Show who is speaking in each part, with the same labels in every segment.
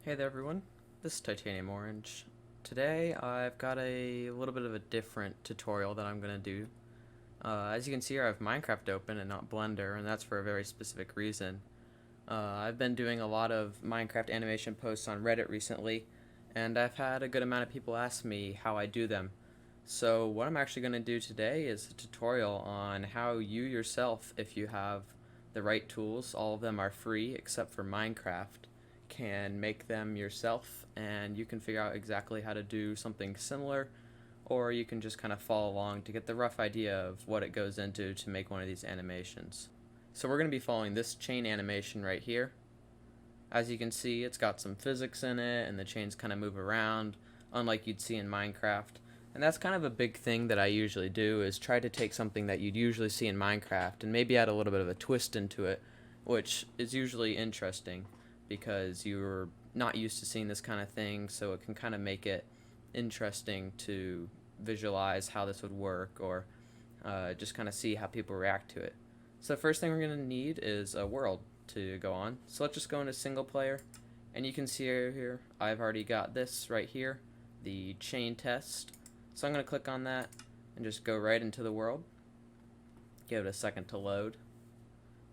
Speaker 1: Hey there everyone, this is Titanium Orange. Today I've got a little bit of a different tutorial that I'm going to do. As you can see here, I have Minecraft open and not Blender, and that's for a very specific reason. I've been doing a lot of Minecraft animation posts on Reddit recently, and I've had a good amount of people ask me how I do them. So what I'm actually going to do today is a tutorial on how you yourself, if you have the right tools, all of them are free except for Minecraft, can make them yourself, and you can figure out exactly how to do something similar, or you can just kind of follow along to get the rough idea of what it goes into to make one of these animations. So we're going to be following this chain animation right here. As you can see, it's got some physics in it, and the chains kind of move around, unlike you'd see in Minecraft. And that's kind of a big thing that I usually do, is try to take something that you'd usually see in Minecraft and maybe add a little bit of a twist into it, which is usually interesting because you're not used to seeing this kind of thing, so it can kind of make it interesting to visualize how this would work, or just kind of see how people react to it. So the first thing we're going to need is a world to go on. So let's just go into single player, and you can see here I've already got this right here, the chain test. So I'm going to click on that and just go right into the world. Give it a second to load,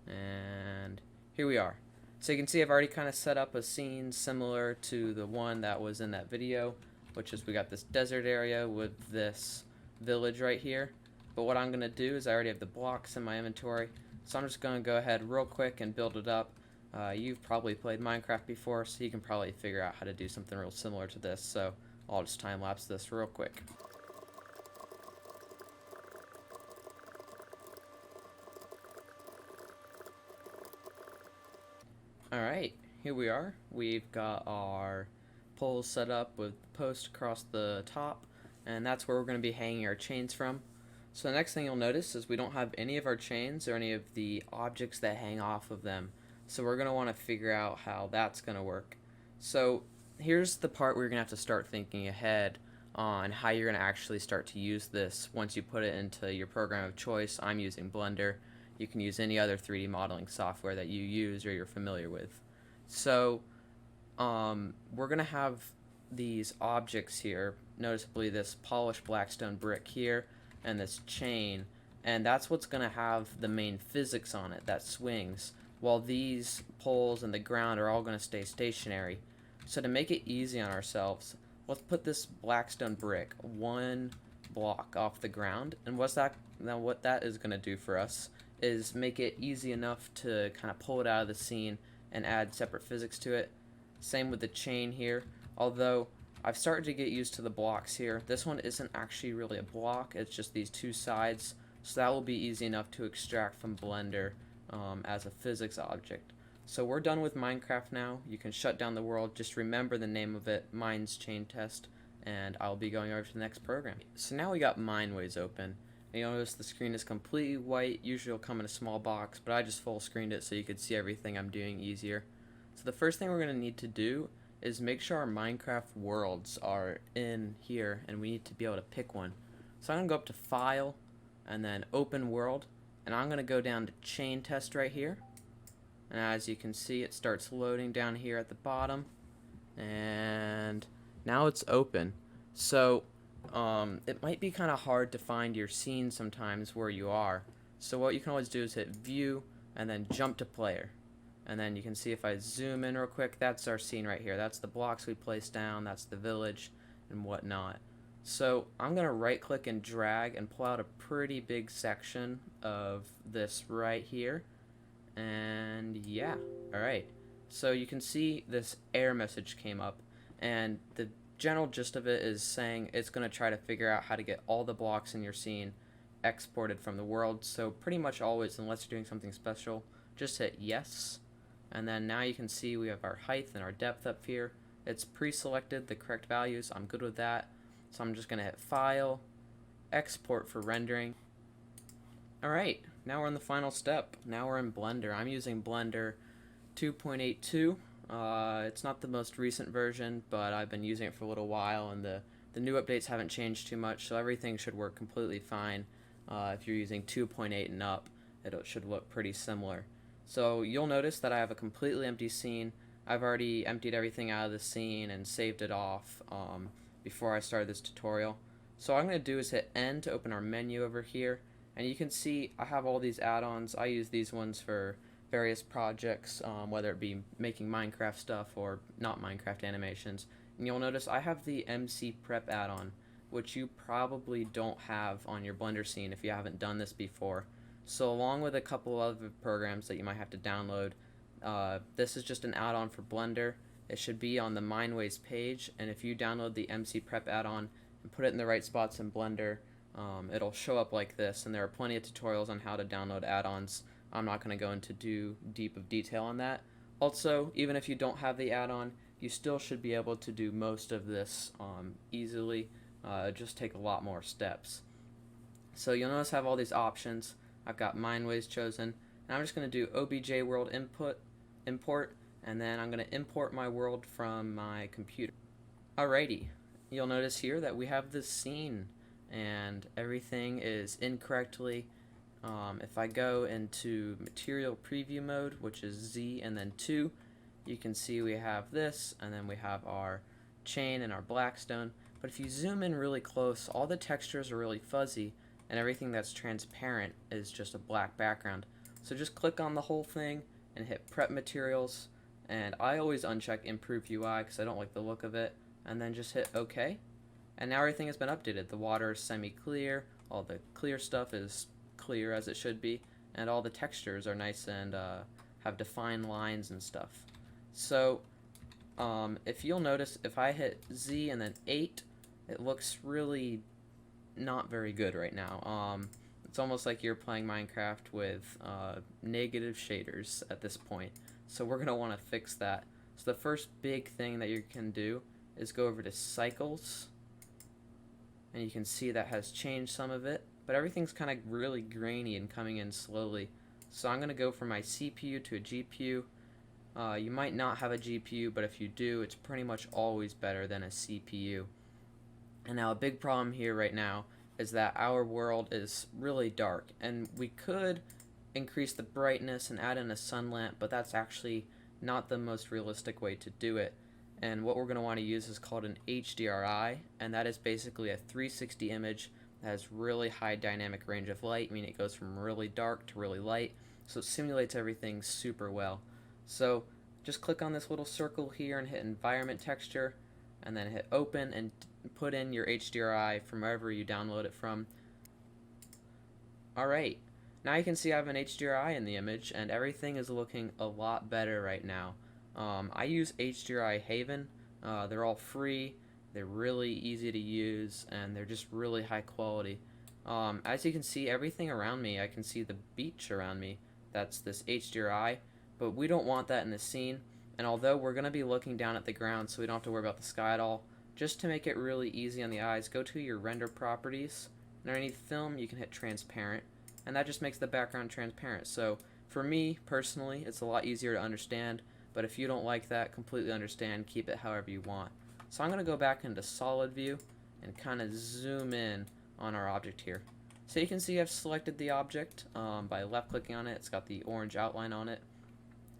Speaker 1: and here we are. So you can see I've already kind of set up a scene similar to the one that was in that video, which is we got this desert area with this village right here. But what I'm going to do is I already have the blocks in my inventory, so I'm just going to go ahead real quick and build it up. You've probably played Minecraft before, so you can probably figure out how to do something real similar to this, so I'll just time-lapse this real quick. Alright, here we are. We've got our poles set up with posts across the top, and that's where we're going to be hanging our chains from. So the next thing you'll notice is we don't have any of our chains or any of the objects that hang off of them. So we're going to want to figure out how that's going to work. So here's the part where you're going to have to start thinking ahead on how you're going to actually start to use this once you put it into your program of choice. I'm using Blender. You can use any other 3D modeling software that you use or you're familiar with. So we're going to have these objects here, noticeably this polished blackstone brick here and this chain, and that's what's going to have the main physics on it that swings, while these poles and the ground are all going to stay stationary. So to make it easy on ourselves, let's put this blackstone brick one block off the ground, and what that is going to do for us is make it easy enough to kind of pull it out of the scene and add separate physics to it. Same with the chain here, although I've started to get used to the blocks here. This one isn't actually really a block, it's just these two sides, so that will be easy enough to extract from Blender as a physics object. So we're done with Minecraft now. You can shut down the world, just remember the name of it, Mine's Chain Test, and I'll be going over to the next program. So now we got Mineways open. And you'll notice the screen is completely white. Usually it'll come in a small box, but I just full screened it so you could see everything I'm doing easier. So the first thing we're going to need to do is make sure our Minecraft worlds are in here, and we need to be able to pick one. So I'm going to go up to File, and then Open World, and I'm going to go down to Chain Test right here. And as you can see, it starts loading down here at the bottom, and now it's open. So it might be kind of hard to find your scene sometimes where you are. So what you can always do is hit View and then Jump to Player. And then you can see if I zoom in real quick, that's our scene right here. That's the blocks we placed down, that's the village and whatnot. So I'm going to right click and drag and pull out a pretty big section of this right here. And yeah, alright. So you can see this error message came up, and the general gist of it is saying it's going to try to figure out how to get all the blocks in your scene exported from the world. So pretty much always, unless you're doing something special, just hit yes. And then now you can see we have our height and our depth up here. It's pre-selected the correct values. I'm good with that. So I'm just going to hit File, Export for rendering. Alright, now we're on the final step. Now we're in Blender. I'm using Blender 2.82. It's not the most recent version, but I've been using it for a little while, and the new updates haven't changed too much, so everything should work completely fine. If you're using 2.8 and up, it should look pretty similar. So you'll notice that I have a completely empty scene. I've already emptied everything out of the scene and saved it off before I started this tutorial. So what I'm going to do is hit N to open our menu over here, and you can see I have all these add-ons. I use these ones for various projects, whether it be making Minecraft stuff or not Minecraft animations. And you'll notice I have the MC Prep add-on, which you probably don't have on your Blender scene if you haven't done this before. So along with a couple other programs that you might have to download, this is just an add-on for Blender. It should be on the Mindways page, and if you download the MC Prep add-on and put it in the right spots in Blender, it'll show up like this, and there are plenty of tutorials on how to download add-ons. I'm not going to go into deep of detail on that. Also, even if you don't have the add-on, you still should be able to do most of this easily. Just take a lot more steps. So you'll notice I have all these options. I've got Mindways chosen, and I'm just going to do obj world import, and then I'm going to import my world from my computer. Alrighty, you'll notice here that we have this scene, and everything is incorrectly. If I go into material preview mode, which is Z and then 2, you can see we have this, and then we have our chain and our blackstone. But if you zoom in really close, all the textures are really fuzzy, and everything that's transparent is just a black background. So just click on the whole thing and hit Prep Materials, and I always uncheck Improve UI because I don't like the look of it, and then just hit OK. And now everything has been updated. The water is semi-clear, all the clear stuff is clear as it should be, and all the textures are nice and have defined lines and stuff. So if you'll notice, if I hit Z and then 8, it looks really not very good right now. It's almost like you're playing Minecraft with negative shaders at this point. So we're going to want to fix that. So the first big thing that you can do is go over to Cycles, and you can see that has changed some of it, but everything's kind of really grainy and coming in slowly. So I'm going to go from my CPU to a GPU. You might not have a GPU, but if you do, it's pretty much always better than a CPU. And now a big problem here right now is that our world is really dark, and we could increase the brightness and add in a sun lamp, but that's actually not the most realistic way to do it. And what we're going to want to use is called an HDRI, and that is basically a 360 image that has really high dynamic range of light, meaning it goes from really dark to really light, so it simulates everything super well. So just click on this little circle here and hit Environment Texture, and then hit Open and put in your HDRI from wherever you download it from. Alright, now you can see I have an HDRI in the image, and everything is looking a lot better right now. I use HDRI Haven. They're all free, they're really easy to use, and they're just really high quality. As you can see, everything around me, I can see the beach around me. That's this HDRI, but we don't want that in the scene. And although we're going to be looking down at the ground, so we don't have to worry about the sky at all, just to make it really easy on the eyes, go to your render properties, and underneath film you can hit transparent, and that just makes the background transparent. So for me personally, it's a lot easier to understand, but if you don't like that, completely understand, keep it however you want. So I'm going to go back into solid view and kind of zoom in on our object here. So you can see I've selected the object by left clicking on it. It's got the orange outline on it.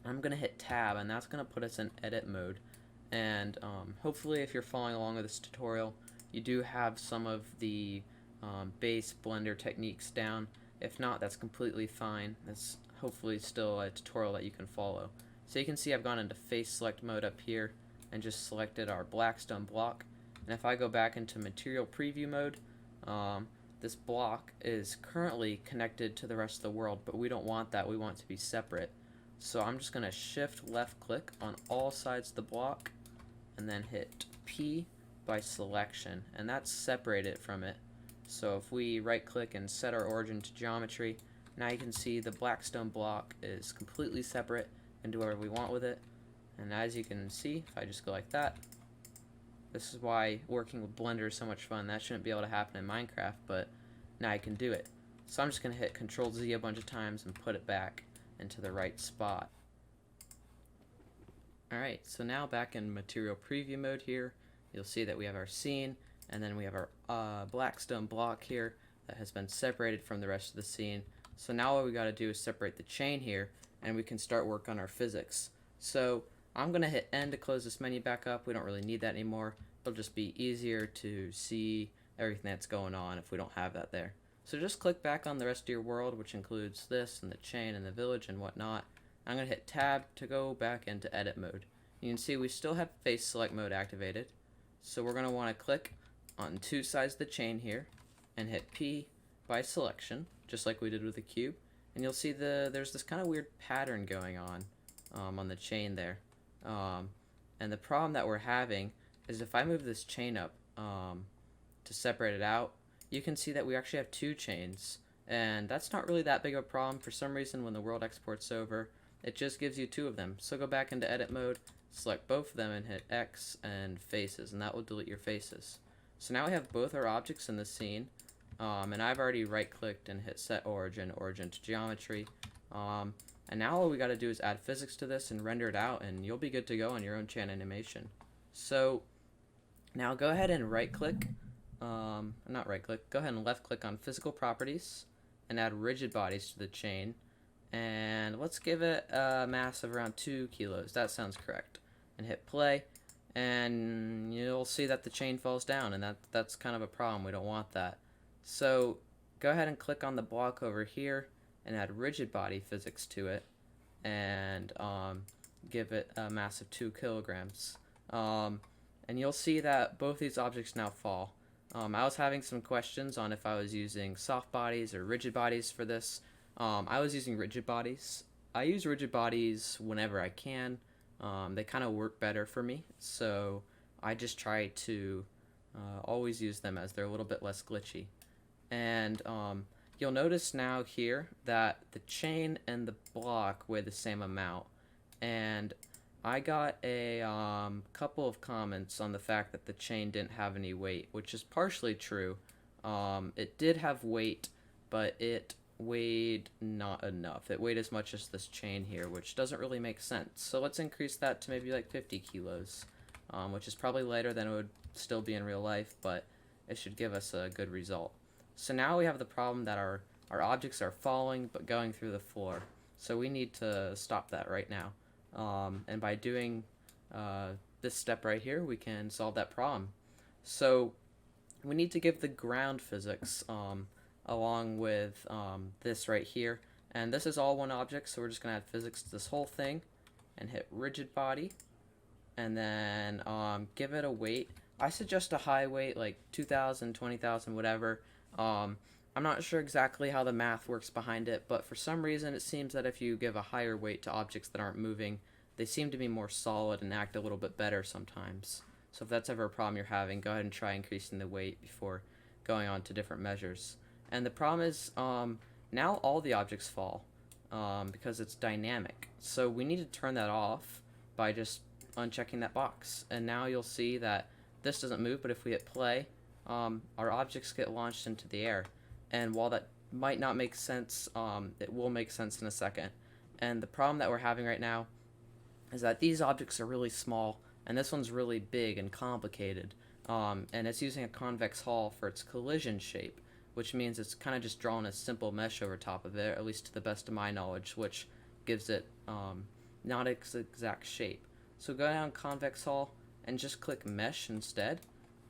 Speaker 1: I'm going to hit tab, and that's going to put us in edit mode. And hopefully if you're following along with this tutorial, you do have some of the base Blender techniques down. If not, that's completely fine. That's hopefully still a tutorial that you can follow. So you can see I've gone into face select mode up here and just selected our blackstone block. And if I go back into material preview mode, this block is currently connected to the rest of the world, but we don't want that. We want it to be separate. So I'm just going to shift left click on all sides of the block and then hit P by selection, and that's separated from it. So if we right click and set our origin to geometry, now you can see the blackstone block is completely separate and do whatever we want with it. And as you can see, if I just go like that, this is why working with Blender is so much fun. That shouldn't be able to happen in Minecraft, but now I can do it. So I'm just going to hit Control Z a bunch of times and put it back into the right spot. Alright, so now back in material preview mode here, you'll see that we have our scene, and then we have our blackstone block here that has been separated from the rest of the scene. So now what we got to do is separate the chain here, and we can start work on our physics. So I'm going to hit N to close this menu back up. We don't really need that anymore. It'll just be easier to see everything that's going on if we don't have that there. So just click back on the rest of your world, which includes this and the chain and the village and whatnot. I'm going to hit Tab to go back into edit mode. You can see we still have face select mode activated. So we're going to want to click on two sides of the chain here and hit P by selection, just like we did with the cube. And you'll see there's this kind of weird pattern going on the chain there. And the problem that we're having is if I move this chain up to separate it out, you can see that we actually have two chains. And that's not really that big of a problem. For some reason, when the world exports over, it just gives you two of them. So go back into edit mode, select both of them and hit X and faces, and that will delete your faces. So now we have both our objects in the scene, and I've already right clicked and hit set origin to geometry. And now all we got to do is add physics to this and render it out, and you'll be good to go on your own chain animation. So now go ahead and right click, not right click, go ahead and left click on physical properties and add rigid bodies to the chain. And let's give it a mass of around 2 kilos. That sounds correct. And hit play, and you'll see that the chain falls down, and that's kind of a problem. We don't want that. So go ahead and click on the block over here and add rigid body physics to it, and give it a mass of 2 kilograms. And you'll see that both these objects now fall. I was having some questions on if I was using soft bodies or rigid bodies for this. I was using rigid bodies. I use rigid bodies whenever I can. They kind of work better for me, so I just try to always use them as they're a little bit less glitchy. And you'll notice now here that the chain and the block weigh the same amount, and I got a couple of comments on the fact that the chain didn't have any weight, which is partially true. It did have weight, but it weighed not enough. It weighed as much as this chain here, which doesn't really make sense. So let's increase that to maybe like 50 kilos, which is probably lighter than it would still be in real life, but it should give us a good result. So now we have the problem that our objects are falling but going through the floor. So we need to stop that right now. And by doing this step right here, we can solve that problem. So we need to give the ground physics along with this right here. And this is all one object, so we're just going to add physics to this whole thing and hit rigid body. And then give it a weight. I suggest a high weight, like 2,000, 20,000, whatever. I'm not sure exactly how the math works behind it, but for some reason it seems that if you give a higher weight to objects that aren't moving, they seem to be more solid and act a little bit better sometimes. So if that's ever a problem you're having, go ahead and try increasing the weight before going on to different measures. And the problem is now all the objects fall because it's dynamic. So we need to turn that off by just unchecking that box. And now you'll see that this doesn't move, but if we hit play, our objects get launched into the air. And while that might not make sense, it will make sense in a second. And the problem that we're having right now is that these objects are really small, and this one's really big and complicated. And it's using a convex hull for its collision shape, which means it's kind of just drawn a simple mesh over top of it, at least to the best of my knowledge, which gives it not its exact shape. So go down convex hull and just click mesh instead,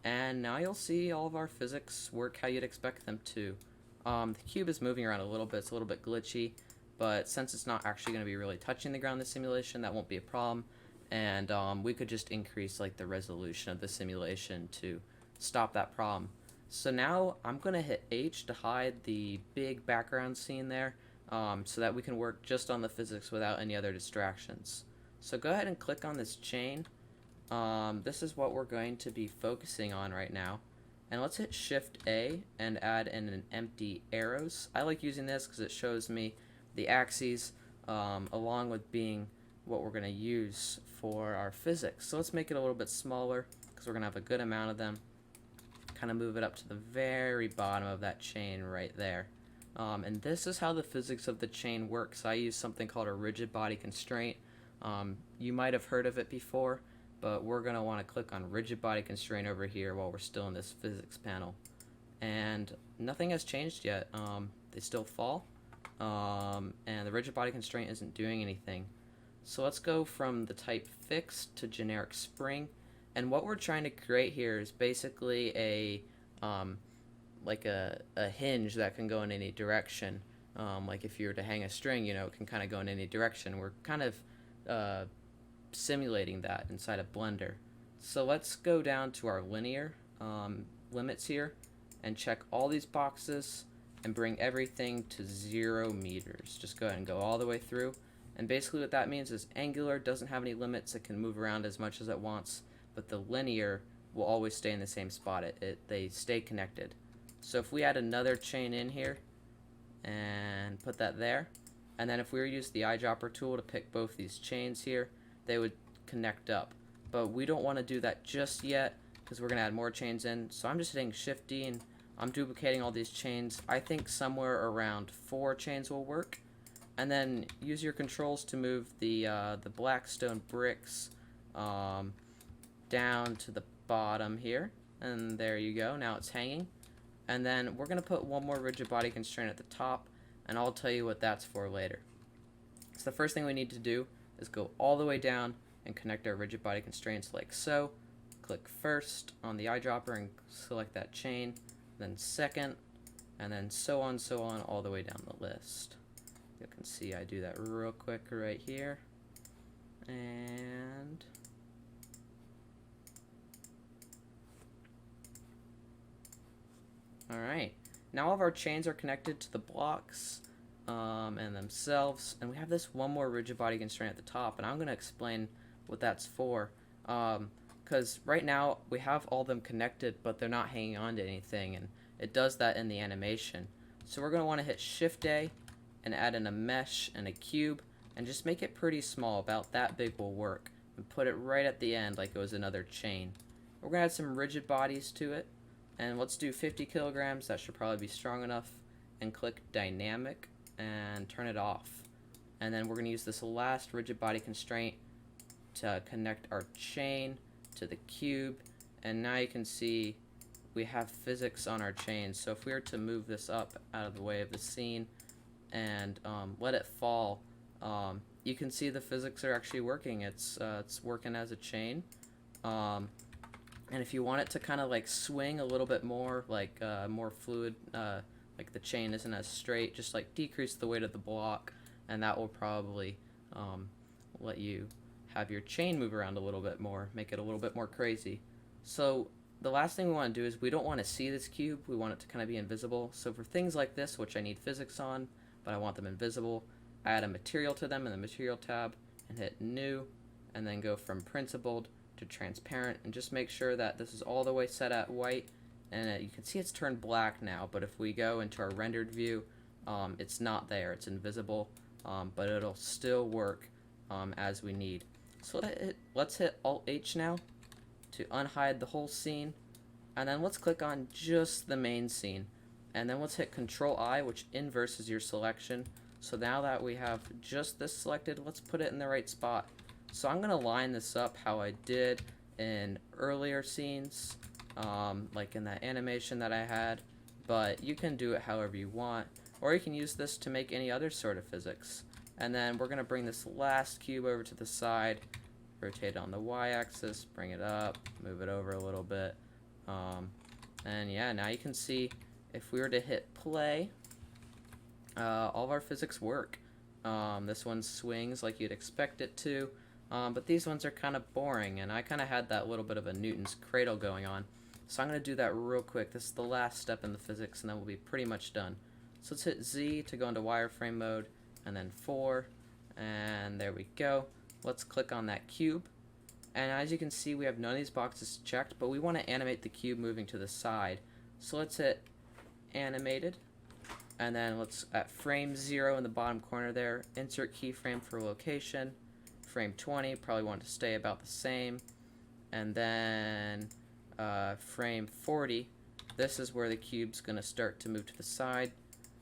Speaker 1: and now you'll see all of our physics work how you'd expect them to. The cube is moving around a little bit, it's a little bit glitchy, but since it's not actually going to be really touching the ground in the simulation, that won't be a problem. And we could just increase like the resolution of the simulation to stop that problem. So now I'm going to hit H to hide the big background scene there, so that we can work just on the physics without any other distractions. So go ahead and click on this chain. This is what we're going to be focusing on right now. And let's hit Shift A and add in an empty arrows. I like using this because it shows me the axes along with being what we're going to use for our physics. So let's make it a little bit smaller because we're going to have a good amount of them. Kind of move it up to the very bottom of that chain right there. And this is how the physics of the chain works. I use something called a rigid body constraint. You might have heard of it before, but we're going to want to click on rigid body constraint over here while we're still in this physics panel. And nothing has changed yet. They still fall, and the rigid body constraint isn't doing anything. So let's go from the type fixed to generic spring. And what we're trying to create here is basically like a hinge that can go in any direction. Like if you were to hang a string, you know, it can kind of go in any direction. We're kind of simulating that inside of Blender. So let's go down to our linear limits here and check all these boxes and bring everything to 0 meters. Just go ahead and go all the way through. And basically what that means is angular doesn't have any limits. It can move around as much as it wants, but the linear will always stay in the same spot. They stay connected. So if we add another chain in here and put that there, and then if we were to use the eyedropper tool to pick both these chains here, they would connect up. But we don't want to do that just yet because we're going to add more chains in. So I'm just hitting Shift D and I'm duplicating all these chains. I think somewhere around 4 chains will work. And then use your controls to move the black stone bricks down to the bottom here. And there you go. Now it's hanging. And then we're going to put one more rigid body constraint at the top, and I'll tell you what that's for later. So the first thing we need to do is go all the way down and connect our rigid body constraints like so. Click first on the eyedropper and select that chain, then second, and then so on all the way down the list. You can see I do that real quick right here. And alright, now all of our chains are connected to the blocks and themselves, and we have this one more rigid body constraint at the top, and I'm going to explain what that's for. Because right now we have all of them connected, but they're not hanging on to anything, and it does that in the animation. So we're going to want to hit Shift A and add in a mesh and a cube, and just make it pretty small, about that big will work, and put it right at the end like it was another chain. We're going to add some rigid bodies to it, and let's do 50 kilograms, that should probably be strong enough, and click dynamic and turn it off. And then we're going to use this last rigid body constraint to connect our chain to the cube, and now you can see we have physics on our chain. So if we were to move this up out of the way of the scene and let it fall, you can see the physics are actually working. It's working as a chain. And if you want it to kind of like swing a little bit more, like more fluid, like the chain isn't as straight, just like decrease the weight of the block, and that will probably let you have your chain move around a little bit more, make it a little bit more crazy. So the last thing we want to do is we don't want to see this cube, we want it to kind of be invisible. So for things like this, which I need physics on, but I want them invisible, I add a material to them in the material tab and hit new, and then go from principled to transparent, and just make sure that this is all the way set at white, and you can see it's turned black now, but if we go into our rendered view, it's not there, it's invisible, but it'll still work as we need. So let's hit Alt H now to unhide the whole scene, and then let's click on just the main scene, and then let's hit Control I, which inverses your selection. So now that we have just this selected, let's put it in the right spot. So I'm going to line this up how I did in earlier scenes, like in that animation that I had, but you can do it however you want, or you can use this to make any other sort of physics. And then we're going to bring this last cube over to the side, rotate it on the y-axis, bring it up, move it over a little bit, and yeah, now you can see if we were to hit play, all of our physics work. This one swings like you'd expect it to, but these ones are kind of boring, and I kind of had that little bit of a Newton's cradle going on. So I'm going to do that real quick. This is the last step in the physics, and then we'll be pretty much done. So let's hit Z to go into wireframe mode, and then 4, and there we go. Let's click on that cube, and as you can see we have none of these boxes checked, but we want to animate the cube moving to the side. So let's hit animated, and then let's at frame 0 in the bottom corner there, insert keyframe for location, frame 20, probably want to stay about the same, and then frame 40, this is where the cube's going to start to move to the side,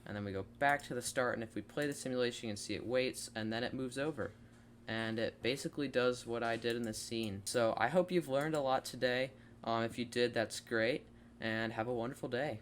Speaker 1: and then we go back to the start, and if we play the simulation you can see it waits, and then it moves over. And it basically does what I did in the scene. So I hope you've learned a lot today. If you did, that's great, and have a wonderful day.